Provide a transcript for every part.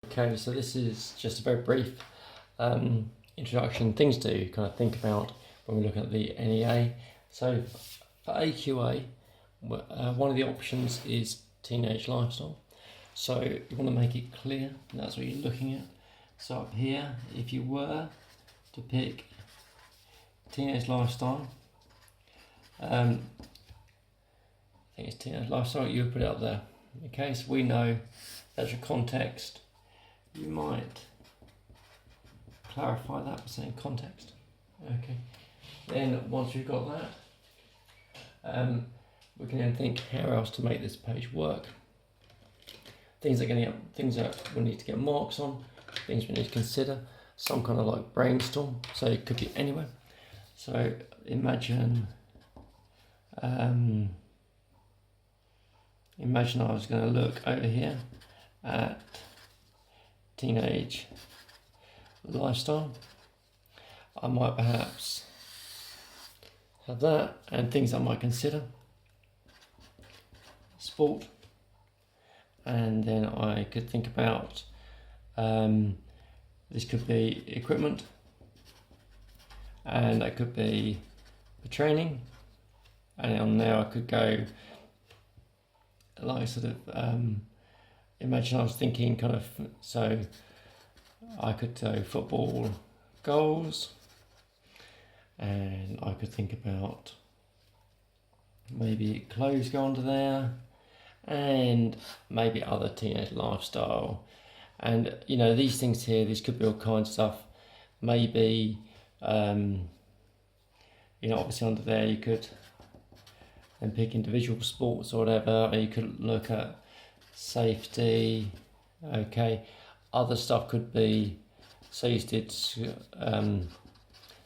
Okay, so this is just a very brief introduction, things to kind of think about when we look at the NEA. So for AQA, one of the options is teenage lifestyle. So you want to make it clear that's what you're looking at. So up here, if you were to pick teenage lifestyle, I think it's teenage lifestyle, you would put it up there. Okay, so we know that's your context. You might clarify that by saying context. Okay. Then once we've got that, we can then think how else to make this page work. Things that we need to get marks on, things we need to consider, some kind of like brainstorm. So it could be anywhere. So imagine I was going to look over here at teenage lifestyle. I might perhaps have that and things I might consider. Sport. And then I could think about this could be equipment, and that could be for training, and on there I could go like sort of imagine I was thinking kind of, so I could do football goals, and I could think about maybe clothes go under there, and maybe other teenage lifestyle. And you know, these things here, these could be all kinds of stuff. Maybe you know, obviously under there you could then pick individual sports or whatever, or you could look at safety. Okay, other stuff could be, so you did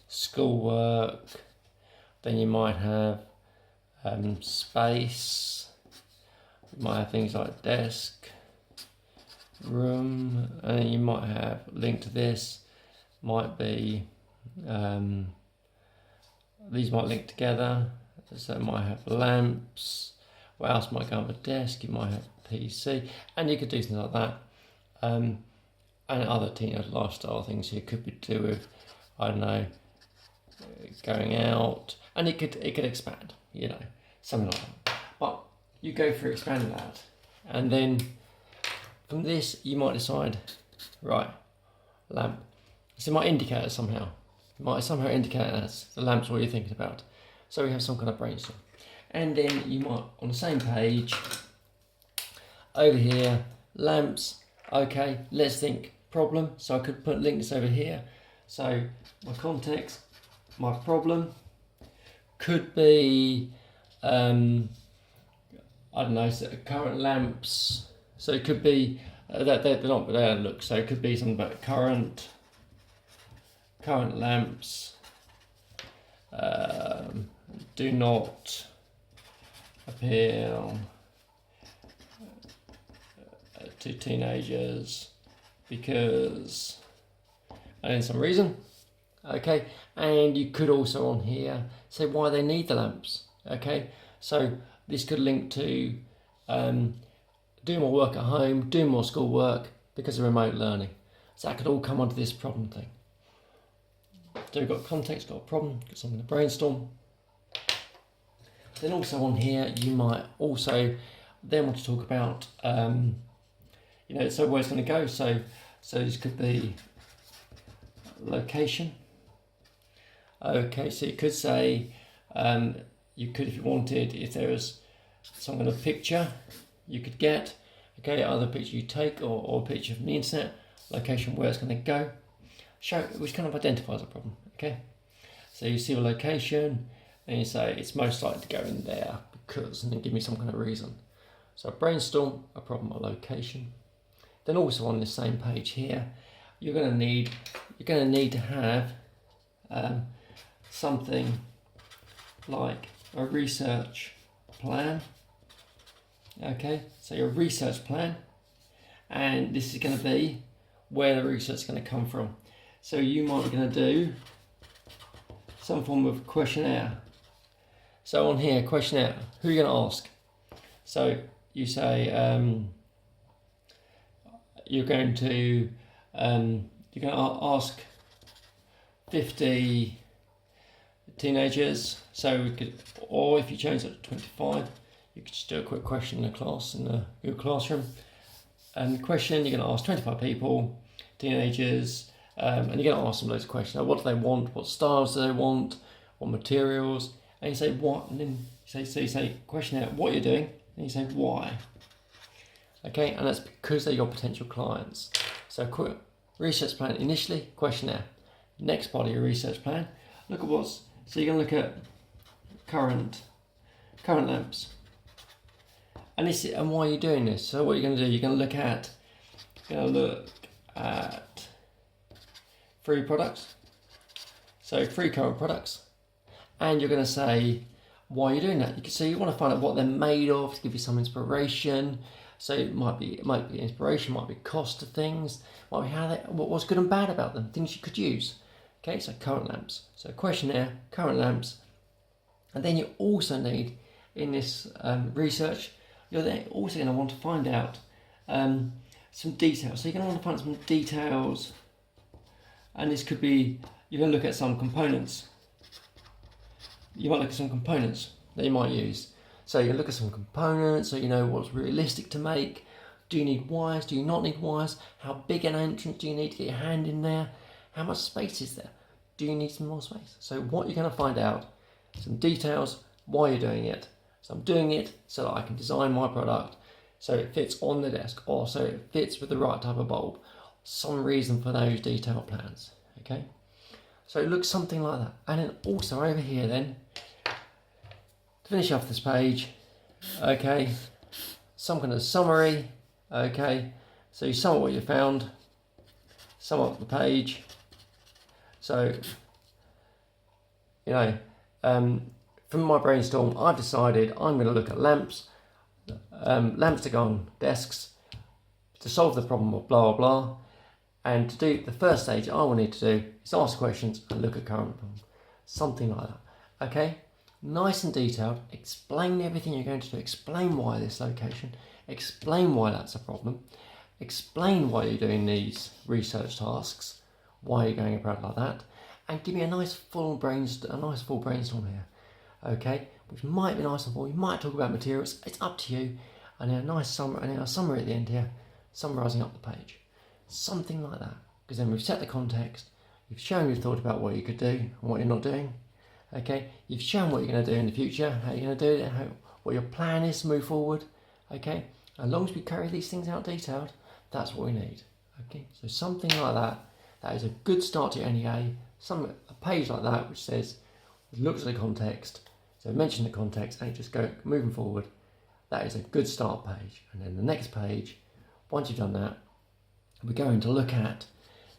schoolwork, then you might have space, you might have things like desk, room, and then you might have linked to this, might be these might link together, so it might have lamps. What else might go on the desk? You might have PC, and you could do things like that, and other teenage lifestyle things here could be to do with, I don't know, going out, and it could expand, you know, something like that. But you go through expanding that, and then from this you might decide, right, lamp. So it might indicate it somehow. It might somehow indicate as the lamp's what you're thinking about. So we have some kind of brainstorm. And then you might, on the same page, over here, lamps, okay, let's think problem. So I could put links over here. So my context, my problem could be, I don't know, so current lamps. So it could be, they're not, they don't look, so it could be something about current lamps, do not appeal to teenagers because, and then some reason, okay, and you could also on here say why they need the lamps, okay, so this could link to do more work at home, do more school work because of remote learning, so that could all come onto this problem thing. So we've got context, got a problem, got something to brainstorm. Then also on here, you might also then want to talk about, you know, so where it's going to go. So this could be location. Okay, so you could say, you could, if you wanted, if there was some kind of picture you could get, okay, either a picture you take or a picture from the internet, location where it's going to go. Show, which kind of identifies a problem, okay? So you see a location, and you say it's most likely to go in there because, and then give me some kind of reason. So brainstorm a problem or location. Then also on this same page here, you're going to need to have something like a research plan. Okay, so your research plan, and this is going to be where the research is going to come from. So you might be going to do some form of questionnaire. So on here, questionnaire, who are you going to ask? So you say, you're going to ask 50 teenagers. So we could, or if you change it to 25, you could just do a quick question in the class in the Google Classroom. And question, you're going to ask 25 people, teenagers, and you're going to ask them loads of questions. Now, what do they want? What styles do they want? What materials? And you say what, and then you say questionnaire what you're doing, and you say why. Okay, and that's because they're your potential clients. So quick research plan initially, questionnaire. Next part of your research plan, look at what's, so you're going to look at current lamps. And this, and why are you doing this? So what you're going to do, you're going to look at free products. So free current products. And you're going to say why you're doing that. So you want to find out what they're made of to give you some inspiration. So it might be inspiration, might be cost of things, might be how what's good and bad about them, things you could use. Okay, so current lamps. So questionnaire, current lamps. And then you also need, in this research, you're then also going to want to find out some details. So you're going to want to find some details, and this could be, you're going to look at some components. You might look at some components that you might use. So you look at some components, so you know what's realistic to make. Do you need wires? Do you not need wires? How big an entrance do you need to get your hand in there? How much space is there? Do you need some more space? So what you're going to find out, some details, why you're doing it. So I'm doing it so that I can design my product so it fits on the desk, or so it fits with the right type of bulb. Some reason for those detailed plans, okay? So it looks something like that. And then also over here then, to finish off this page, okay, some kind of summary, okay, so you sum up what you found, sum up the page. So, you know, from my brainstorm, I've decided I'm going to look at lamps to go on desks to solve the problem of blah, blah, blah. And to do the first stage, all I need to do is ask questions and look at current problem. Something like that, okay? Nice and detailed, explain everything you're going to do, explain why this location, explain why that's a problem, explain why you're doing these research tasks, why you're going about like that, and give me a nice full brainstorm here, okay? Which might be nice and full. You might talk about materials, it's up to you, and then a nice summary, and then a summary at the end here, summarising up the page. Something like that, because then we've set the context, you've shown you've thought about what you could do and what you're not doing. Okay, you've shown what you're going to do in the future, how you're going to do it, what your plan is to move forward. Okay, as long as we carry these things out detailed, that's what we need. Okay, so something like that, that is a good start to your NEA. A page like that which says, looks at the context, so mention the context and just go moving forward. That is a good start page. And then the next page, once you've done that, we're going to look at,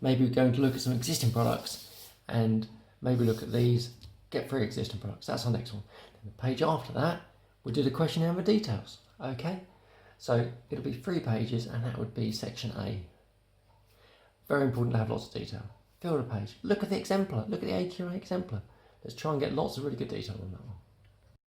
some existing products, and maybe look at these. Get 3 existing products. That's our next one. Then the page after that, we'll do the questionnaire and the details. Okay, so it'll be 3 pages, and that would be section A. Very important to have lots of detail. Fill the page. Look at the exemplar. Look at the AQA exemplar. Let's try and get lots of really good detail on that one.